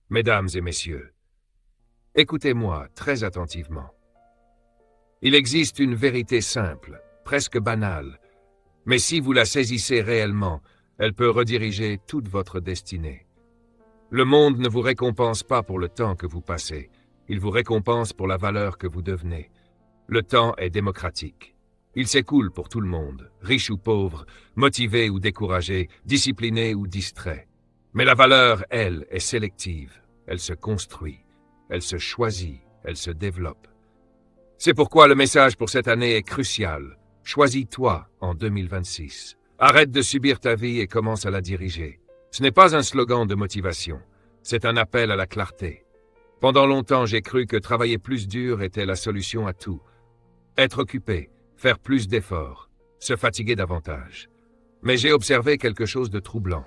Mesdames et messieurs, écoutez-moi très attentivement. Il existe une vérité simple, presque banale, mais si vous la saisissez réellement, elle peut rediriger toute votre destinée. Le monde ne vous récompense pas pour le temps que vous passez, il vous récompense pour la valeur que vous devenez. Le temps est démocratique. Il s'écoule pour tout le monde, riche ou pauvre, motivé ou découragé, discipliné ou distrait. Mais la valeur, elle, est sélective. Elle se construit, elle se choisit, elle se développe. C'est pourquoi le message pour cette année est crucial. Choisis-toi en 2026. Arrête de subir ta vie et commence à la diriger. Ce n'est pas un slogan de motivation, c'est un appel à la clarté. Pendant longtemps, j'ai cru que travailler plus dur était la solution à tout. Être occupé, faire plus d'efforts, se fatiguer davantage. Mais j'ai observé quelque chose de troublant.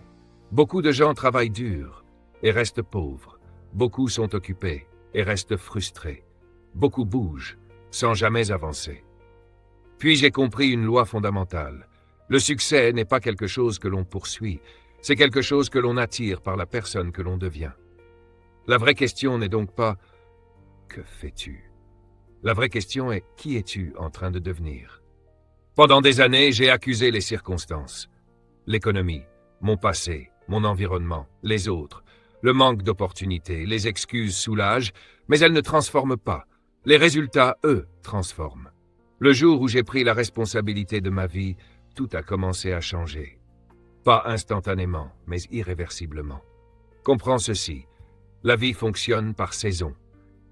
Beaucoup de gens travaillent dur et restent pauvres. Beaucoup sont occupés et restent frustrés. Beaucoup bougent sans jamais avancer. Puis j'ai compris une loi fondamentale. Le succès n'est pas quelque chose que l'on poursuit, c'est quelque chose que l'on attire par la personne que l'on devient. La vraie question n'est donc pas « que fais-tu » ? La vraie question est « qui es-tu en train de devenir ?» Pendant des années, j'ai accusé les circonstances. L'économie, mon passé, mon environnement, les autres. Le manque d'opportunités, les excuses soulagent, mais elles ne transforment pas. Les résultats, eux, transforment. Le jour où j'ai pris la responsabilité de ma vie, tout a commencé à changer. Pas instantanément, mais irréversiblement. Comprends ceci, la vie fonctionne par saison.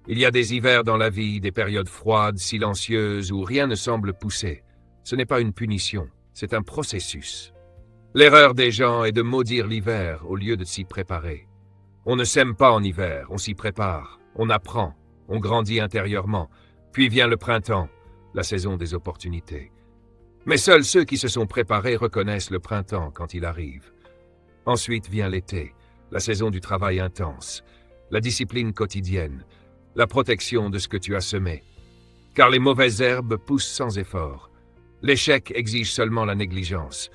Il y a des hivers dans la vie, des périodes froides, silencieuses, où rien ne semble pousser. Ce n'est pas une punition, c'est un processus. L'erreur des gens est de maudire l'hiver au lieu de s'y préparer. On ne s'aime pas en hiver, on s'y prépare, on apprend, on grandit intérieurement, puis vient le printemps, la saison des opportunités. Mais seuls ceux qui se sont préparés reconnaissent le printemps quand il arrive. Ensuite vient l'été, la saison du travail intense, la discipline quotidienne, la protection de ce que tu as semé. Car les mauvaises herbes poussent sans effort. L'échec exige seulement la négligence.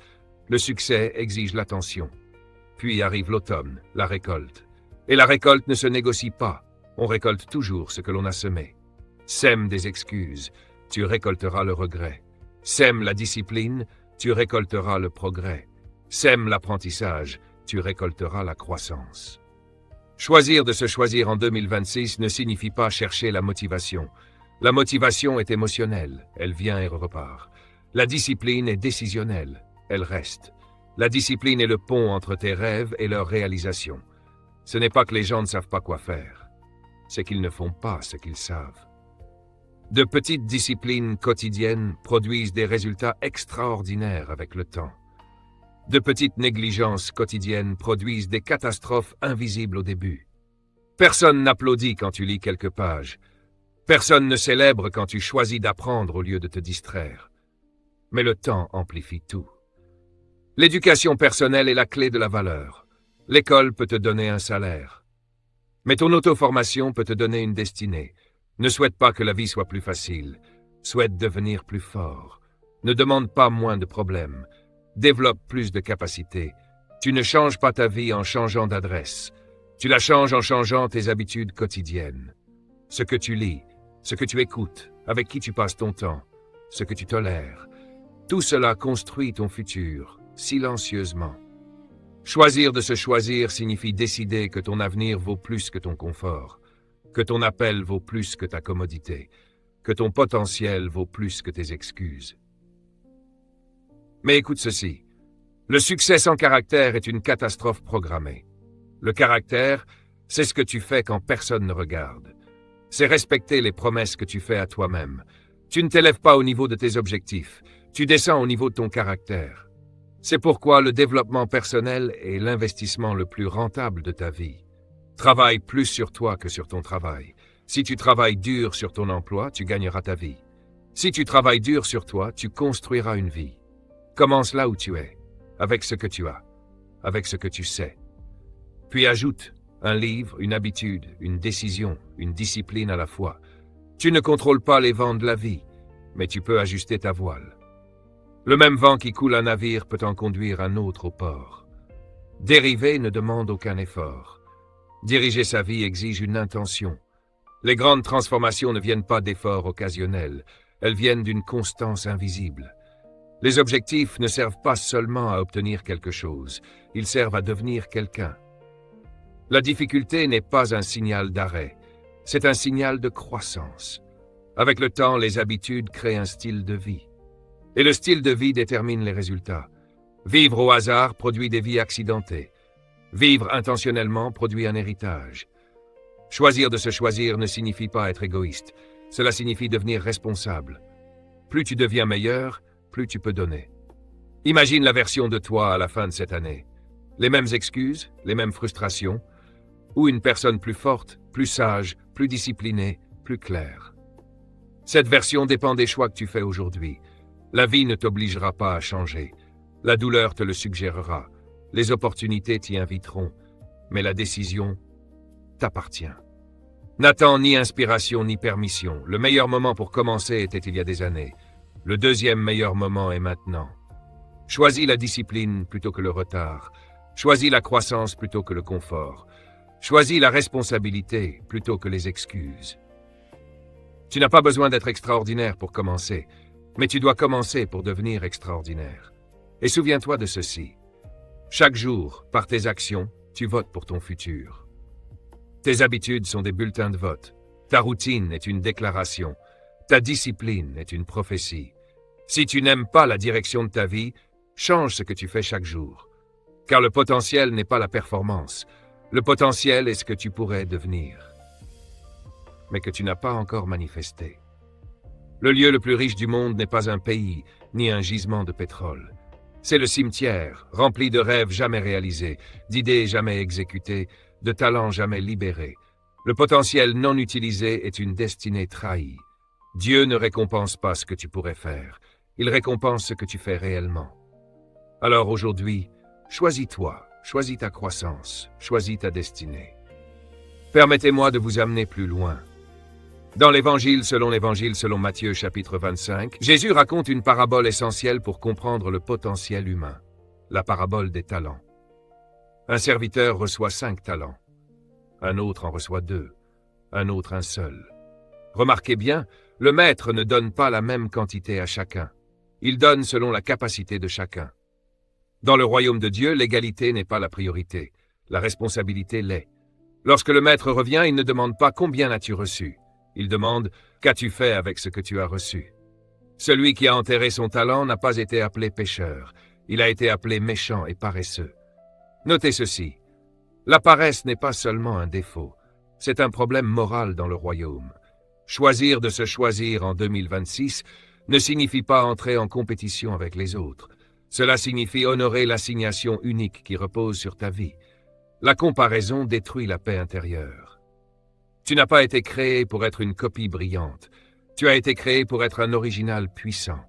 Le succès exige l'attention. Puis arrive l'automne, la récolte. Et la récolte ne se négocie pas. On récolte toujours ce que l'on a semé. Sème des excuses, tu récolteras le regret. Sème la discipline, tu récolteras le progrès. Sème l'apprentissage, tu récolteras la croissance. Choisir de se choisir en 2026 ne signifie pas chercher la motivation. La motivation est émotionnelle, elle vient et repart. La discipline est décisionnelle, elle reste. La discipline est le pont entre tes rêves et leur réalisation. Ce n'est pas que les gens ne savent pas quoi faire, c'est qu'ils ne font pas ce qu'ils savent. De petites disciplines quotidiennes produisent des résultats extraordinaires avec le temps. De petites négligences quotidiennes produisent des catastrophes invisibles au début. Personne n'applaudit quand tu lis quelques pages. Personne ne célèbre quand tu choisis d'apprendre au lieu de te distraire. Mais le temps amplifie tout. L'éducation personnelle est la clé de la valeur. L'école peut te donner un salaire. Mais ton auto-formation peut te donner une destinée. Ne souhaite pas que la vie soit plus facile. Souhaite devenir plus fort. Ne demande pas moins de problèmes. Développe plus de capacités. Tu ne changes pas ta vie en changeant d'adresse. Tu la changes en changeant tes habitudes quotidiennes. Ce que tu lis, ce que tu écoutes, avec qui tu passes ton temps, ce que tu tolères. Tout cela construit ton futur, silencieusement. Choisir de se choisir signifie décider que ton avenir vaut plus que ton confort, que ton appel vaut plus que ta commodité, que ton potentiel vaut plus que tes excuses. Mais écoute ceci, le succès sans caractère est une catastrophe programmée. Le caractère, c'est ce que tu fais quand personne ne regarde. C'est respecter les promesses que tu fais à toi-même. Tu ne t'élèves pas au niveau de tes objectifs, tu descends au niveau de ton caractère. C'est pourquoi le développement personnel est l'investissement le plus rentable de ta vie. Travaille plus sur toi que sur ton travail. Si tu travailles dur sur ton emploi, tu gagneras ta vie. Si tu travailles dur sur toi, tu construiras une vie. Commence là où tu es, avec ce que tu as, avec ce que tu sais. Puis ajoute un livre, une habitude, une décision, une discipline à la fois. Tu ne contrôles pas les vents de la vie, mais tu peux ajuster ta voile. Le même vent qui coule un navire peut en conduire un autre au port. Dériver ne demande aucun effort. Diriger sa vie exige une intention. Les grandes transformations ne viennent pas d'efforts occasionnels, elles viennent d'une constance invisible. Les objectifs ne servent pas seulement à obtenir quelque chose, ils servent à devenir quelqu'un. La difficulté n'est pas un signal d'arrêt, c'est un signal de croissance. Avec le temps, les habitudes créent un style de vie. Et le style de vie détermine les résultats. Vivre au hasard produit des vies accidentées. Vivre intentionnellement produit un héritage. Choisir de se choisir ne signifie pas être égoïste. Cela signifie devenir responsable. Plus tu deviens meilleur, plus tu peux donner. Imagine la version de toi à la fin de cette année. Les mêmes excuses, les mêmes frustrations, ou une personne plus forte, plus sage, plus disciplinée, plus claire. Cette version dépend des choix que tu fais aujourd'hui. La vie ne t'obligera pas à changer. La douleur te le suggérera. Les opportunités t'y inviteront. Mais la décision t'appartient. N'attends ni inspiration ni permission. Le meilleur moment pour commencer était il y a des années. Le deuxième meilleur moment est maintenant. Choisis la discipline plutôt que le retard. Choisis la croissance plutôt que le confort. Choisis la responsabilité plutôt que les excuses. Tu n'as pas besoin d'être extraordinaire pour commencer, mais tu dois commencer pour devenir extraordinaire. Et souviens-toi de ceci. Chaque jour, par tes actions, tu votes pour ton futur. Tes habitudes sont des bulletins de vote. Ta routine est une déclaration. Ta discipline est une prophétie. Si tu n'aimes pas la direction de ta vie, change ce que tu fais chaque jour. Car le potentiel n'est pas la performance. Le potentiel est ce que tu pourrais devenir, mais que tu n'as pas encore manifesté. Le lieu le plus riche du monde n'est pas un pays, ni un gisement de pétrole. C'est le cimetière, rempli de rêves jamais réalisés, d'idées jamais exécutées, de talents jamais libérés. Le potentiel non utilisé est une destinée trahie. Dieu ne récompense pas ce que tu pourrais faire, il récompense ce que tu fais réellement. Alors aujourd'hui, choisis-toi, choisis ta croissance, choisis ta destinée. Permettez-moi de vous amener plus loin. Dans l'Évangile selon Matthieu chapitre 25, Jésus raconte une parabole essentielle pour comprendre le potentiel humain, la parabole des talents. Un serviteur reçoit 5 talents, un autre en reçoit 2, un autre un seul. Remarquez bien, le maître ne donne pas la même quantité à chacun. Il donne selon la capacité de chacun. Dans le royaume de Dieu, l'égalité n'est pas la priorité, la responsabilité l'est. Lorsque le maître revient, il ne demande pas combien as-tu reçu. Il demande qu'as-tu fait avec ce que tu as reçu. Celui qui a enterré son talent n'a pas été appelé pécheur, il a été appelé méchant et paresseux. Notez ceci, la paresse n'est pas seulement un défaut, c'est un problème moral dans le royaume. Choisir de se choisir en 2026 ne signifie pas entrer en compétition avec les autres. Cela signifie honorer l'assignation unique qui repose sur ta vie. La comparaison détruit la paix intérieure. Tu n'as pas été créé pour être une copie brillante. Tu as été créé pour être un original puissant.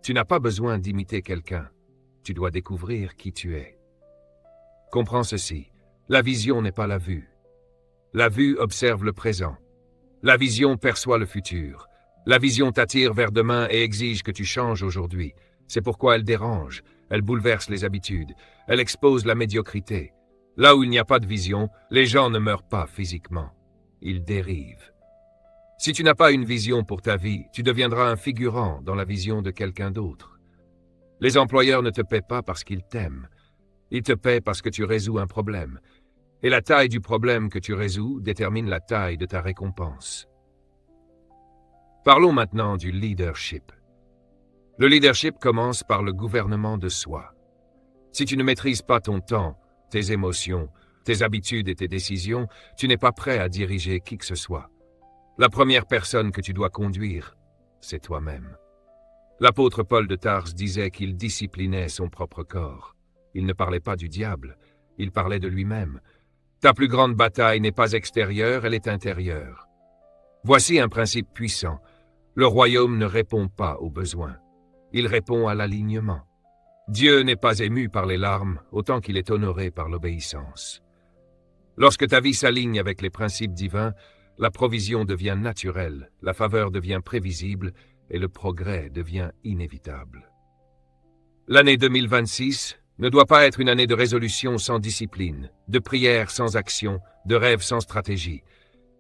Tu n'as pas besoin d'imiter quelqu'un. Tu dois découvrir qui tu es. Comprends ceci. La vision n'est pas la vue. La vue observe le présent. La vision perçoit le futur. La vision t'attire vers demain et exige que tu changes aujourd'hui. C'est pourquoi elle dérange, elle bouleverse les habitudes, elle expose la médiocrité. Là où il n'y a pas de vision, les gens ne meurent pas physiquement. Ils dérivent. Si tu n'as pas une vision pour ta vie, tu deviendras un figurant dans la vision de quelqu'un d'autre. Les employeurs ne te paient pas parce qu'ils t'aiment. Ils te paient parce que tu résous un problème. Et la taille du problème que tu résous détermine la taille de ta récompense. Parlons maintenant du leadership. Le leadership commence par le gouvernement de soi. Si tu ne maîtrises pas ton temps, tes émotions, tes habitudes et tes décisions, tu n'es pas prêt à diriger qui que ce soit. La première personne que tu dois conduire, c'est toi-même. L'apôtre Paul de Tarse disait qu'il disciplinait son propre corps. Il ne parlait pas du diable, il parlait de lui-même. Ta plus grande bataille n'est pas extérieure, elle est intérieure. Voici un principe puissant. Le royaume ne répond pas aux besoins. Il répond à l'alignement. Dieu n'est pas ému par les larmes, autant qu'il est honoré par l'obéissance. Lorsque ta vie s'aligne avec les principes divins, la provision devient naturelle, la faveur devient prévisible et le progrès devient inévitable. L'année 2026, ne doit pas être une année de résolution sans discipline, de prière sans action, de rêve sans stratégie.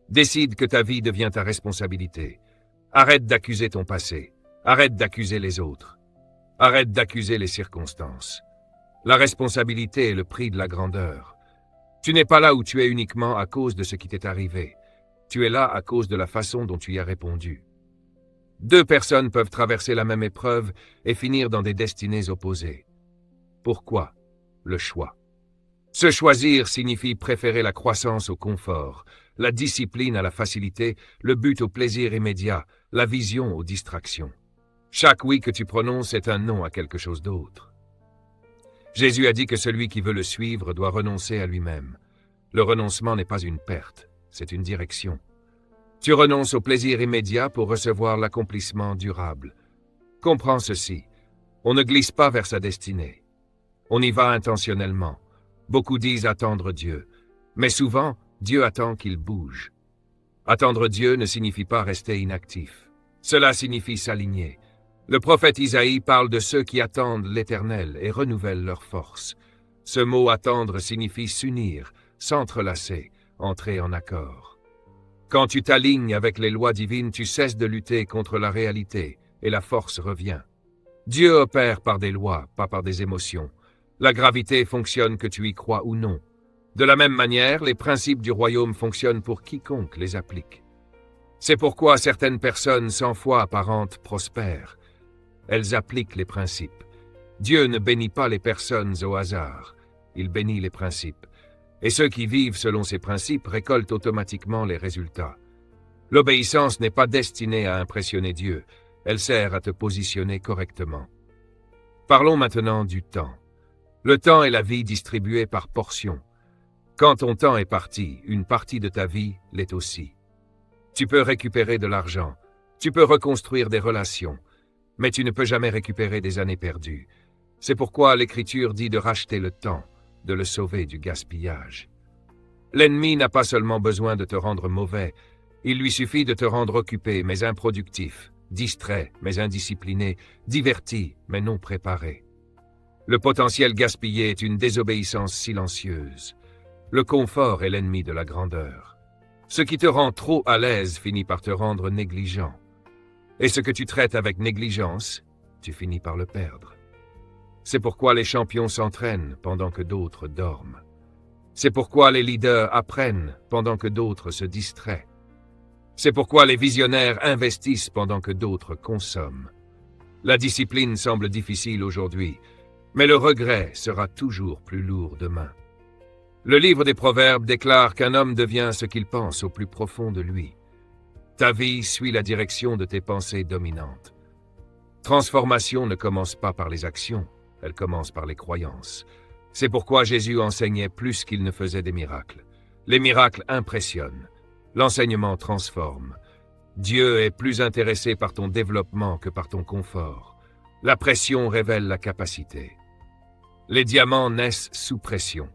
Décide que ta vie devient ta responsabilité. Arrête d'accuser ton passé. Arrête d'accuser les autres. Arrête d'accuser les circonstances. La responsabilité est le prix de la grandeur. Tu n'es pas là où tu es uniquement à cause de ce qui t'est arrivé. Tu es là à cause de la façon dont tu y as répondu. Deux personnes peuvent traverser la même épreuve et finir dans des destinées opposées. Pourquoi? Le choix. Se choisir signifie préférer la croissance au confort, la discipline à la facilité, le but au plaisir immédiat, la vision aux distractions. Chaque oui que tu prononces est un non à quelque chose d'autre. Jésus a dit que celui qui veut le suivre doit renoncer à lui-même. Le renoncement n'est pas une perte, c'est une direction. Tu renonces au plaisir immédiat pour recevoir l'accomplissement durable. Comprends ceci, on ne glisse pas vers sa destinée. On y va intentionnellement. Beaucoup disent attendre Dieu, mais souvent, Dieu attend qu'il bouge. Attendre Dieu ne signifie pas rester inactif. Cela signifie s'aligner. Le prophète Isaïe parle de ceux qui attendent l'Éternel et renouvellent leur force. Ce mot « attendre » signifie s'unir, s'entrelacer, entrer en accord. Quand tu t'alignes avec les lois divines, tu cesses de lutter contre la réalité et la force revient. Dieu opère par des lois, pas par des émotions. La gravité fonctionne que tu y crois ou non. De la même manière, les principes du royaume fonctionnent pour quiconque les applique. C'est pourquoi certaines personnes sans foi apparente prospèrent. Elles appliquent les principes. Dieu ne bénit pas les personnes au hasard. Il bénit les principes. Et ceux qui vivent selon ces principes récoltent automatiquement les résultats. L'obéissance n'est pas destinée à impressionner Dieu. Elle sert à te positionner correctement. Parlons maintenant du temps. Le temps est la vie distribuée par portions. Quand ton temps est parti, une partie de ta vie l'est aussi. Tu peux récupérer de l'argent, tu peux reconstruire des relations, mais tu ne peux jamais récupérer des années perdues. C'est pourquoi l'Écriture dit de racheter le temps, de le sauver du gaspillage. L'ennemi n'a pas seulement besoin de te rendre mauvais, il lui suffit de te rendre occupé mais improductif, distrait mais indiscipliné, diverti mais non préparé. Le potentiel gaspillé est une désobéissance silencieuse. Le confort est l'ennemi de la grandeur. Ce qui te rend trop à l'aise finit par te rendre négligent. Et ce que tu traites avec négligence, tu finis par le perdre. C'est pourquoi les champions s'entraînent pendant que d'autres dorment. C'est pourquoi les leaders apprennent pendant que d'autres se distraient. C'est pourquoi les visionnaires investissent pendant que d'autres consomment. La discipline semble difficile aujourd'hui, mais le regret sera toujours plus lourd demain. Le livre des Proverbes déclare qu'un homme devient ce qu'il pense au plus profond de lui. Ta vie suit la direction de tes pensées dominantes. Transformation ne commence pas par les actions, elle commence par les croyances. C'est pourquoi Jésus enseignait plus qu'il ne faisait des miracles. Les miracles impressionnent. L'enseignement transforme. Dieu est plus intéressé par ton développement que par ton confort. La pression révèle la capacité. Les diamants naissent sous pression.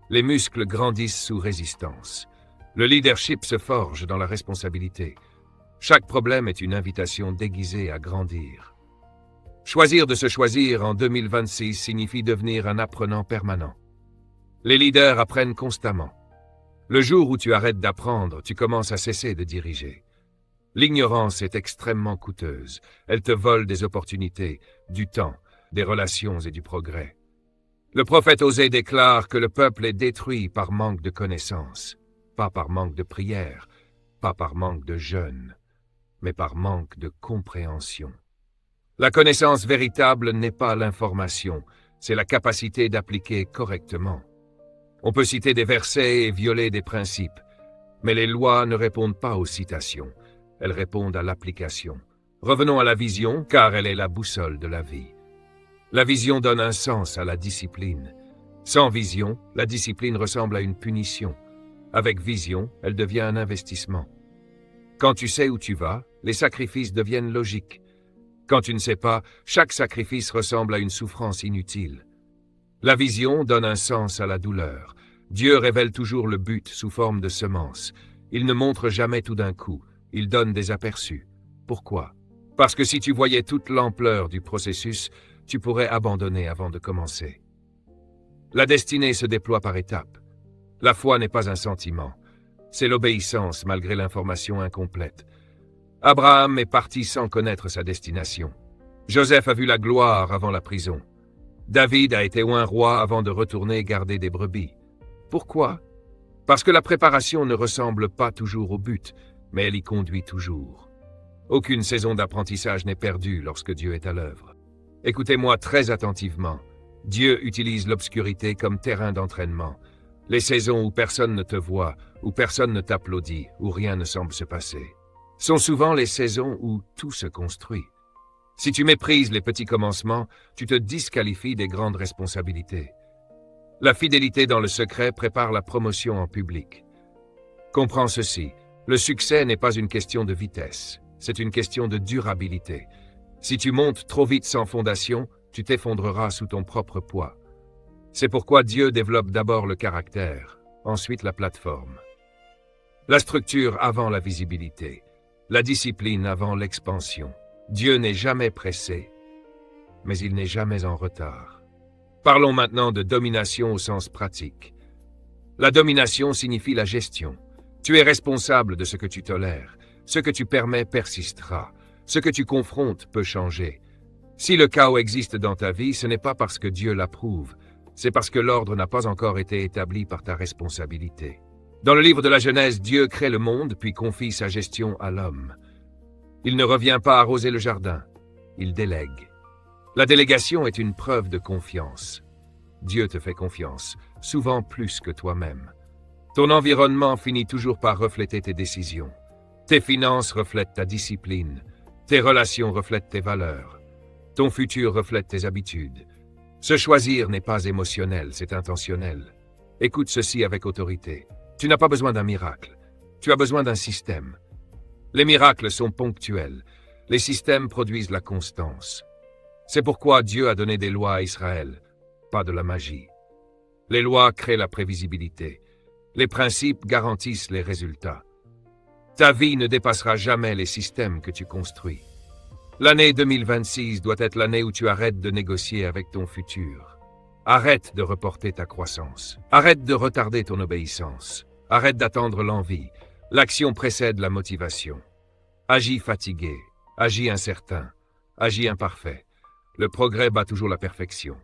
Les muscles grandissent sous résistance. Le leadership se forge dans la responsabilité. Chaque problème est une invitation déguisée à grandir. Choisir de se choisir en 2026 signifie devenir un apprenant permanent. Les leaders apprennent constamment. Le jour où tu arrêtes d'apprendre, tu commences à cesser de diriger. L'ignorance est extrêmement coûteuse. Elle te vole des opportunités, du temps, des relations et du progrès. Le prophète Osée déclare que le peuple est détruit par manque de connaissances, pas par manque de prière, pas par manque de jeûne, mais par manque de compréhension. La connaissance véritable n'est pas l'information, c'est la capacité d'appliquer correctement. On peut citer des versets et violer des principes, mais les lois ne répondent pas aux citations, elles répondent à l'application. Revenons à la vision, car elle est la boussole de la vie. La vision donne un sens à la discipline. Sans vision, la discipline ressemble à une punition. Avec vision, elle devient un investissement. Quand tu sais où tu vas, les sacrifices deviennent logiques. Quand tu ne sais pas, chaque sacrifice ressemble à une souffrance inutile. La vision donne un sens à la douleur. Dieu révèle toujours le but sous forme de semences. Il ne montre jamais tout d'un coup, il donne des aperçus. Pourquoi? Parce que si tu voyais toute l'ampleur du processus, tu pourrais abandonner avant de commencer. La destinée se déploie par étapes. La foi n'est pas un sentiment. C'est l'obéissance malgré l'information incomplète. Abraham est parti sans connaître sa destination. Joseph a vu la gloire avant la prison. David a été oint roi avant de retourner garder des brebis. Pourquoi? Parce que la préparation ne ressemble pas toujours au but, mais elle y conduit toujours. Aucune saison d'apprentissage n'est perdue lorsque Dieu est à l'œuvre. Écoutez-moi très attentivement. Dieu utilise l'obscurité comme terrain d'entraînement. Les saisons où personne ne te voit, où personne ne t'applaudit, où rien ne semble se passer, sont souvent les saisons où tout se construit. Si tu méprises les petits commencements, tu te disqualifies des grandes responsabilités. La fidélité dans le secret prépare la promotion en public. Comprends ceci, le succès n'est pas une question de vitesse, c'est une question de durabilité. Si tu montes trop vite sans fondation, tu t'effondreras sous ton propre poids. C'est pourquoi Dieu développe d'abord le caractère, ensuite la plateforme. La structure avant la visibilité, la discipline avant l'expansion. Dieu n'est jamais pressé, mais il n'est jamais en retard. Parlons maintenant de domination au sens pratique. La domination signifie la gestion. Tu es responsable de ce que tu tolères. Ce que tu permets persistera. Ce que tu confrontes peut changer. Si le chaos existe dans ta vie, ce n'est pas parce que Dieu l'approuve, c'est parce que l'ordre n'a pas encore été établi par ta responsabilité. Dans le livre de la Genèse, Dieu crée le monde puis confie sa gestion à l'homme. Il ne revient pas arroser le jardin, il délègue. La délégation est une preuve de confiance. Dieu te fait confiance, souvent plus que toi-même. Ton environnement finit toujours par refléter tes décisions. Tes finances reflètent ta discipline. Tes relations reflètent tes valeurs. Ton futur reflète tes habitudes. Se choisir n'est pas émotionnel, c'est intentionnel. Écoute ceci avec autorité. Tu n'as pas besoin d'un miracle. Tu as besoin d'un système. Les miracles sont ponctuels. Les systèmes produisent la constance. C'est pourquoi Dieu a donné des lois à Israël, pas de la magie. Les lois créent la prévisibilité. Les principes garantissent les résultats. Ta vie ne dépassera jamais les systèmes que tu construis. L'année 2026 doit être l'année où tu arrêtes de négocier avec ton futur. Arrête de reporter ta croissance. Arrête de retarder ton obéissance. Arrête d'attendre l'envie. L'action précède la motivation. Agis fatigué. Agis incertain. Agis imparfait. Le progrès bat toujours la perfection.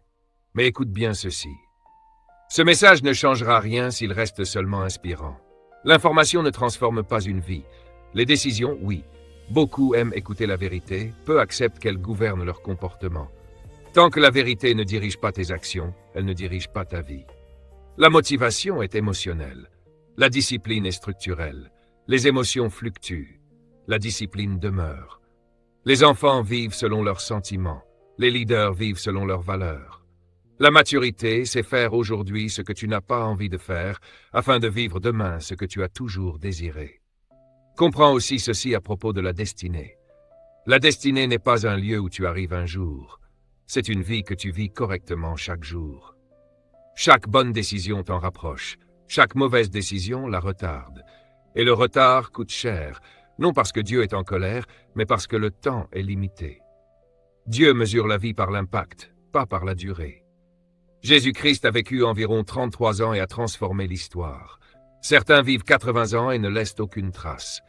Mais écoute bien ceci. Ce message ne changera rien s'il reste seulement inspirant. L'information ne transforme pas une vie. Les décisions, oui. Beaucoup aiment écouter la vérité, peu acceptent qu'elle gouverne leur comportement. Tant que la vérité ne dirige pas tes actions, elle ne dirige pas ta vie. La motivation est émotionnelle. La discipline est structurelle. Les émotions fluctuent. La discipline demeure. Les enfants vivent selon leurs sentiments. Les leaders vivent selon leurs valeurs. La maturité, c'est faire aujourd'hui ce que tu n'as pas envie de faire, afin de vivre demain ce que tu as toujours désiré. Comprends aussi ceci à propos de la destinée. La destinée n'est pas un lieu où tu arrives un jour. C'est une vie que tu vis correctement chaque jour. Chaque bonne décision t'en rapproche. Chaque mauvaise décision la retarde. Et le retard coûte cher, non parce que Dieu est en colère, mais parce que le temps est limité. Dieu mesure la vie par l'impact, pas par la durée. Jésus-Christ a vécu environ 33 ans et a transformé l'histoire. Certains vivent 80 ans et ne laissent aucune trace.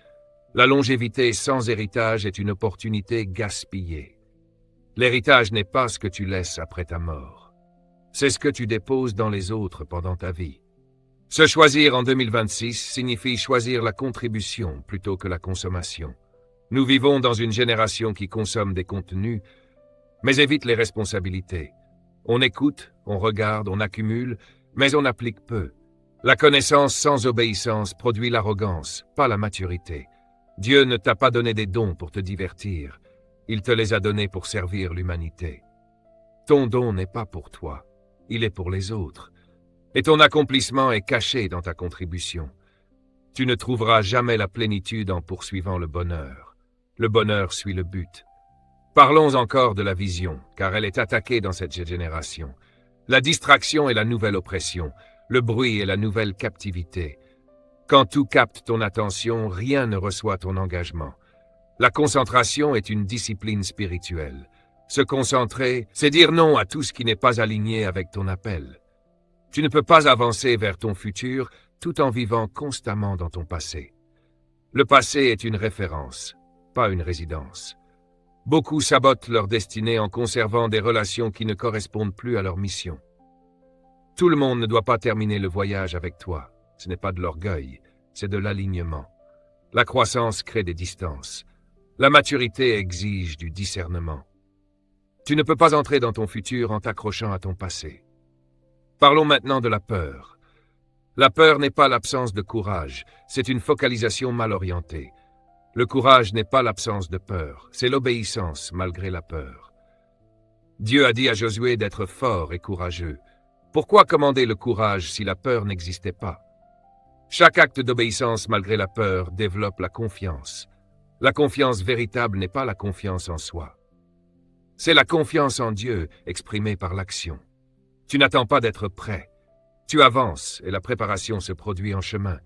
La longévité sans héritage est une opportunité gaspillée. L'héritage n'est pas ce que tu laisses après ta mort. C'est ce que tu déposes dans les autres pendant ta vie. Se choisir en 2026 signifie choisir la contribution plutôt que la consommation. Nous vivons dans une génération qui consomme des contenus, mais évite les responsabilités. On écoute, on regarde, on accumule, mais on applique peu. La connaissance sans obéissance produit l'arrogance, pas la maturité. Dieu ne t'a pas donné des dons pour te divertir. Il te les a donnés pour servir l'humanité. Ton don n'est pas pour toi, il est pour les autres. Et ton accomplissement est caché dans ta contribution. Tu ne trouveras jamais la plénitude en poursuivant le bonheur. Le bonheur suit le but. Parlons encore de la vision, car elle est attaquée dans cette génération. La distraction est la nouvelle oppression. Le bruit est la nouvelle captivité. Quand tout capte ton attention, rien ne reçoit ton engagement. La concentration est une discipline spirituelle. Se concentrer, c'est dire non à tout ce qui n'est pas aligné avec ton appel. Tu ne peux pas avancer vers ton futur tout en vivant constamment dans ton passé. Le passé est une référence, pas une résidence. Beaucoup sabotent leur destinée en conservant des relations qui ne correspondent plus à leur mission. Tout le monde ne doit pas terminer le voyage avec toi. Ce n'est pas de l'orgueil, c'est de l'alignement. La croissance crée des distances. La maturité exige du discernement. Tu ne peux pas entrer dans ton futur en t'accrochant à ton passé. Parlons maintenant de la peur. La peur n'est pas l'absence de courage, c'est une focalisation mal orientée. Le courage n'est pas l'absence de peur, c'est l'obéissance malgré la peur. Dieu a dit à Josué d'être fort et courageux. Pourquoi commander le courage si la peur n'existait pas? Chaque acte d'obéissance malgré la peur développe la confiance. La confiance véritable n'est pas la confiance en soi. C'est la confiance en Dieu exprimée par l'action. Tu n'attends pas d'être prêt. Tu avances et la préparation se produit en chemin.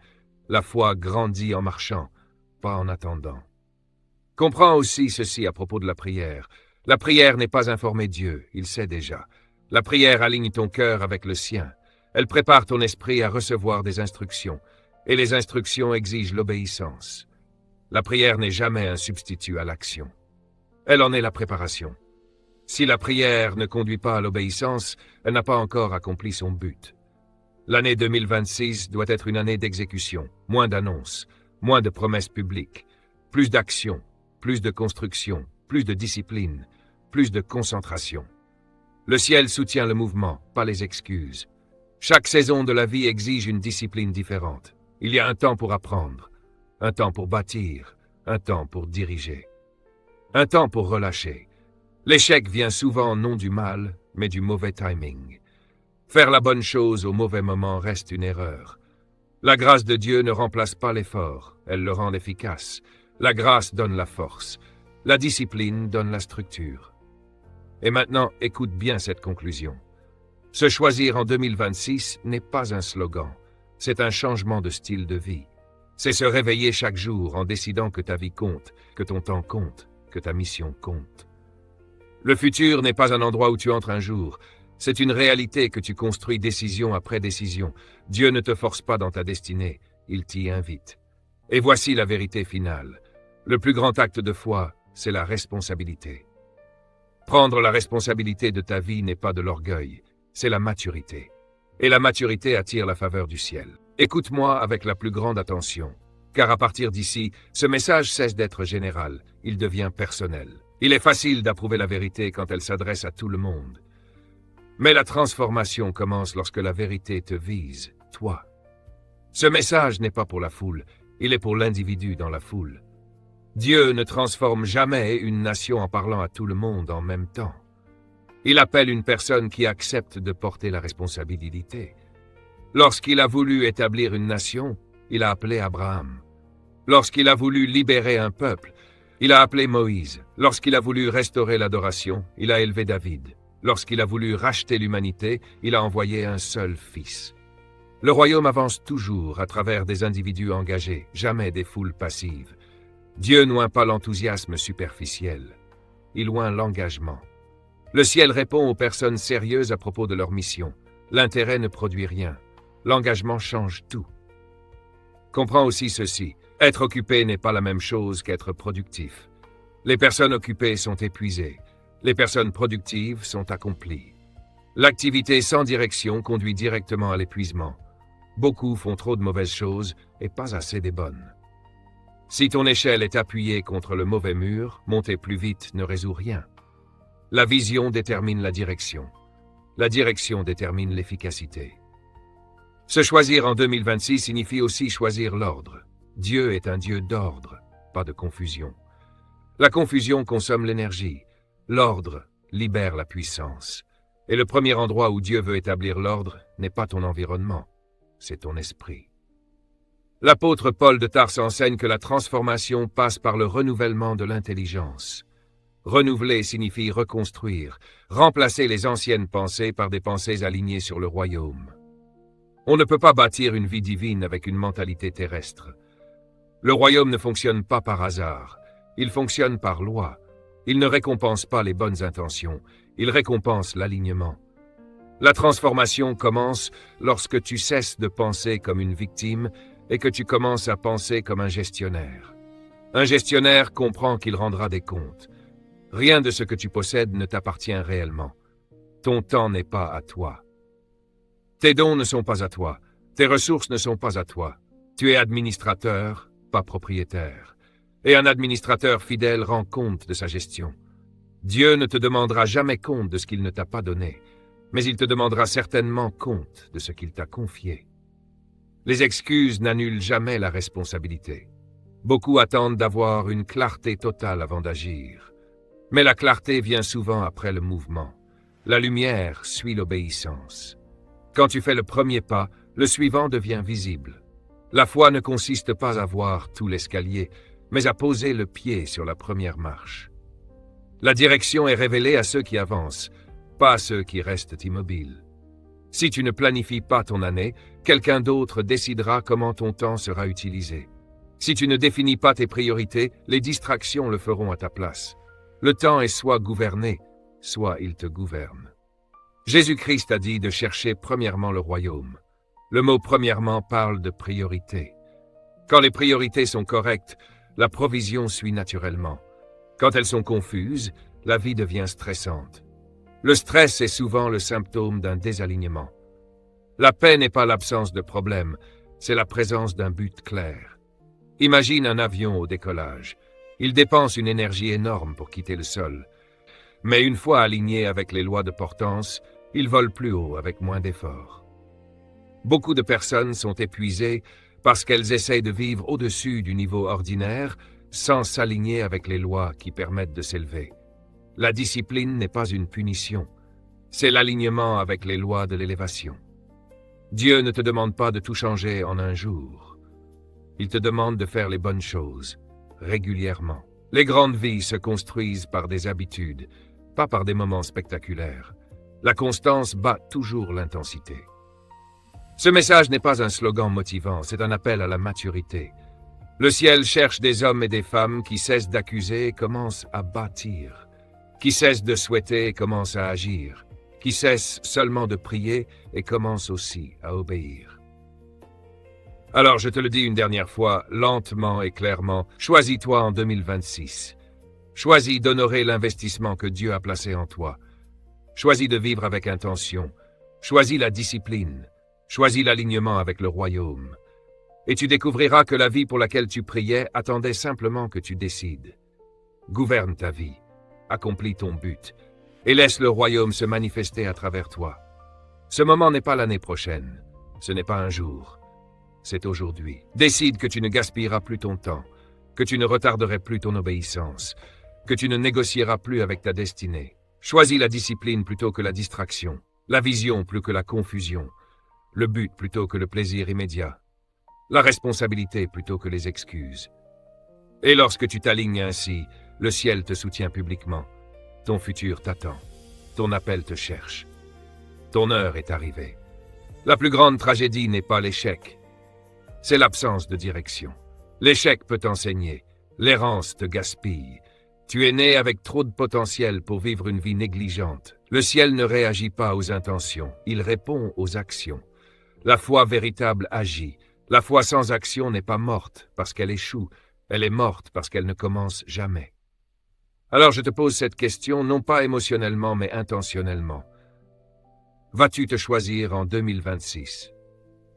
La foi grandit en marchant, pas en attendant. Comprends aussi ceci à propos de la prière. La prière n'est pas informer Dieu, il sait déjà. La prière aligne ton cœur avec le sien. Elle prépare ton esprit à recevoir des instructions, et les instructions exigent l'obéissance. La prière n'est jamais un substitut à l'action. Elle en est la préparation. Si la prière ne conduit pas à l'obéissance, elle n'a pas encore accompli son but. L'année 2026 doit être une année d'exécution, moins d'annonces, moins de promesses publiques, plus d'action, plus de construction, plus de discipline, plus de concentration. Le ciel soutient le mouvement, pas les excuses. Chaque saison de la vie exige une discipline différente. Il y a un temps pour apprendre, un temps pour bâtir, un temps pour diriger, un temps pour relâcher. L'échec vient souvent non du mal, mais du mauvais timing. Faire la bonne chose au mauvais moment reste une erreur. La grâce de Dieu ne remplace pas l'effort, elle le rend efficace. La grâce donne la force, la discipline donne la structure. Et maintenant, écoute bien cette conclusion. Se choisir en 2026 n'est pas un slogan, c'est un changement de style de vie. C'est se réveiller chaque jour en décidant que ta vie compte, que ton temps compte, que ta mission compte. Le futur n'est pas un endroit où tu entres un jour, c'est une réalité que tu construis décision après décision. Dieu ne te force pas dans ta destinée, il t'y invite. Et voici la vérité finale. Le plus grand acte de foi, c'est la responsabilité. Prendre la responsabilité de ta vie n'est pas de l'orgueil, c'est la maturité. Et la maturité attire la faveur du ciel. Écoute-moi avec la plus grande attention, car à partir d'ici, ce message cesse d'être général, il devient personnel. Il est facile d'approuver la vérité quand elle s'adresse à tout le monde. Mais la transformation commence lorsque la vérité te vise, toi. Ce message n'est pas pour la foule, il est pour l'individu dans la foule. Dieu ne transforme jamais une nation en parlant à tout le monde en même temps. Il appelle une personne qui accepte de porter la responsabilité. Lorsqu'il a voulu établir une nation, il a appelé Abraham. Lorsqu'il a voulu libérer un peuple, il a appelé Moïse. Lorsqu'il a voulu restaurer l'adoration, il a élevé David. Lorsqu'il a voulu racheter l'humanité, il a envoyé un seul fils. Le royaume avance toujours à travers des individus engagés, jamais des foules passives. Dieu n'oint pas l'enthousiasme superficiel, il oint l'engagement. Le ciel répond aux personnes sérieuses à propos de leur mission. L'intérêt ne produit rien, l'engagement change tout. Comprends aussi ceci, être occupé n'est pas la même chose qu'être productif. Les personnes occupées sont épuisées, les personnes productives sont accomplies. L'activité sans direction conduit directement à l'épuisement. Beaucoup font trop de mauvaises choses et pas assez des bonnes. Si ton échelle est appuyée contre le mauvais mur, monter plus vite ne résout rien. La vision détermine la direction. La direction détermine l'efficacité. Se choisir en 2026 signifie aussi choisir l'ordre. Dieu est un Dieu d'ordre, pas de confusion. La confusion consomme l'énergie. L'ordre libère la puissance. Et le premier endroit où Dieu veut établir l'ordre n'est pas ton environnement, c'est ton esprit. L'apôtre Paul de Tarse enseigne que la transformation passe par le renouvellement de l'intelligence. Renouveler signifie reconstruire, remplacer les anciennes pensées par des pensées alignées sur le royaume. On ne peut pas bâtir une vie divine avec une mentalité terrestre. Le royaume ne fonctionne pas par hasard, il fonctionne par loi. Il ne récompense pas les bonnes intentions, il récompense l'alignement. La transformation commence lorsque tu cesses de penser comme une victime et que tu commences à penser comme un gestionnaire. Un gestionnaire comprend qu'il rendra des comptes. Rien de ce que tu possèdes ne t'appartient réellement. Ton temps n'est pas à toi. Tes dons ne sont pas à toi. Tes ressources ne sont pas à toi. Tu es administrateur, pas propriétaire. Et un administrateur fidèle rend compte de sa gestion. Dieu ne te demandera jamais compte de ce qu'il ne t'a pas donné, mais il te demandera certainement compte de ce qu'il t'a confié. Les excuses n'annulent jamais la responsabilité. Beaucoup attendent d'avoir une clarté totale avant d'agir. Mais la clarté vient souvent après le mouvement. La lumière suit l'obéissance. Quand tu fais le premier pas, le suivant devient visible. La foi ne consiste pas à voir tout l'escalier, mais à poser le pied sur la première marche. La direction est révélée à ceux qui avancent, pas à ceux qui restent immobiles. Si tu ne planifies pas ton année, quelqu'un d'autre décidera comment ton temps sera utilisé. Si tu ne définis pas tes priorités, les distractions le feront à ta place. Le temps est soit gouverné, soit il te gouverne. Jésus-Christ a dit de chercher premièrement le royaume. Le mot « premièrement » parle de priorité. Quand les priorités sont correctes, la provision suit naturellement. Quand elles sont confuses, la vie devient stressante. Le stress est souvent le symptôme d'un désalignement. La paix n'est pas l'absence de problème, c'est la présence d'un but clair. Imagine un avion au décollage. Il dépense une énergie énorme pour quitter le sol. Mais une fois aligné avec les lois de portance, il vole plus haut avec moins d'efforts. Beaucoup de personnes sont épuisées parce qu'elles essayent de vivre au-dessus du niveau ordinaire sans s'aligner avec les lois qui permettent de s'élever. La discipline n'est pas une punition, c'est l'alignement avec les lois de l'élévation. Dieu ne te demande pas de tout changer en un jour. Il te demande de faire les bonnes choses, régulièrement. Les grandes vies se construisent par des habitudes, pas par des moments spectaculaires. La constance bat toujours l'intensité. Ce message n'est pas un slogan motivant, c'est un appel à la maturité. Le ciel cherche des hommes et des femmes qui cessent d'accuser et commencent à bâtir, qui cessent de souhaiter et commencent à agir, qui cessent seulement de prier et commencent aussi à obéir. Alors je te le dis une dernière fois, lentement et clairement, choisis-toi en 2026. Choisis d'honorer l'investissement que Dieu a placé en toi. Choisis de vivre avec intention. Choisis la discipline. Choisis l'alignement avec le royaume. Et tu découvriras que la vie pour laquelle tu priais attendait simplement que tu décides. Gouverne ta vie, accomplis ton but, et laisse le royaume se manifester à travers toi. Ce moment n'est pas l'année prochaine, ce n'est pas un jour, c'est aujourd'hui. Décide que tu ne gaspilleras plus ton temps, que tu ne retarderais plus ton obéissance, que tu ne négocieras plus avec ta destinée. Choisis la discipline plutôt que la distraction, la vision plus que la confusion, le but plutôt que le plaisir immédiat, la responsabilité plutôt que les excuses. Et lorsque tu t'alignes ainsi, le ciel te soutient publiquement. Ton futur t'attend. Ton appel te cherche. Ton heure est arrivée. La plus grande tragédie n'est pas l'échec. C'est l'absence de direction. L'échec peut t'enseigner. L'errance te gaspille. Tu es né avec trop de potentiel pour vivre une vie négligente. Le ciel ne réagit pas aux intentions. Il répond aux actions. La foi véritable agit. La foi sans action n'est pas morte parce qu'elle échoue. Elle est morte parce qu'elle ne commence jamais. Alors je te pose cette question, non pas émotionnellement, mais intentionnellement. Vas-tu te choisir en 2026?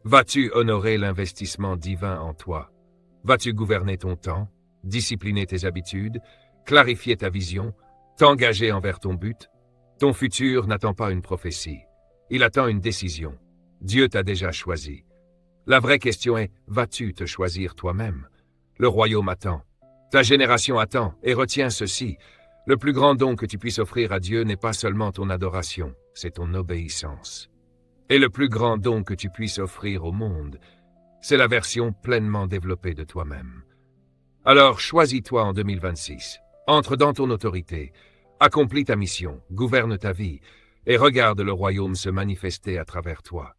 Vas-tu honorer l'investissement divin en toi? Vas-tu gouverner ton temps, discipliner tes habitudes, clarifier ta vision, t'engager envers ton but? Ton futur n'attend pas une prophétie. Il attend une décision. Dieu t'a déjà choisi. La vraie question est, vas-tu te choisir toi-même? Le royaume attend. Ta génération attend, et retiens ceci. Le plus grand don que tu puisses offrir à Dieu n'est pas seulement ton adoration, c'est ton obéissance. Et le plus grand don que tu puisses offrir au monde, c'est la version pleinement développée de toi-même. Alors choisis-toi en 2026. Entre dans ton autorité. Accomplis ta mission, gouverne ta vie, et regarde le royaume se manifester à travers toi.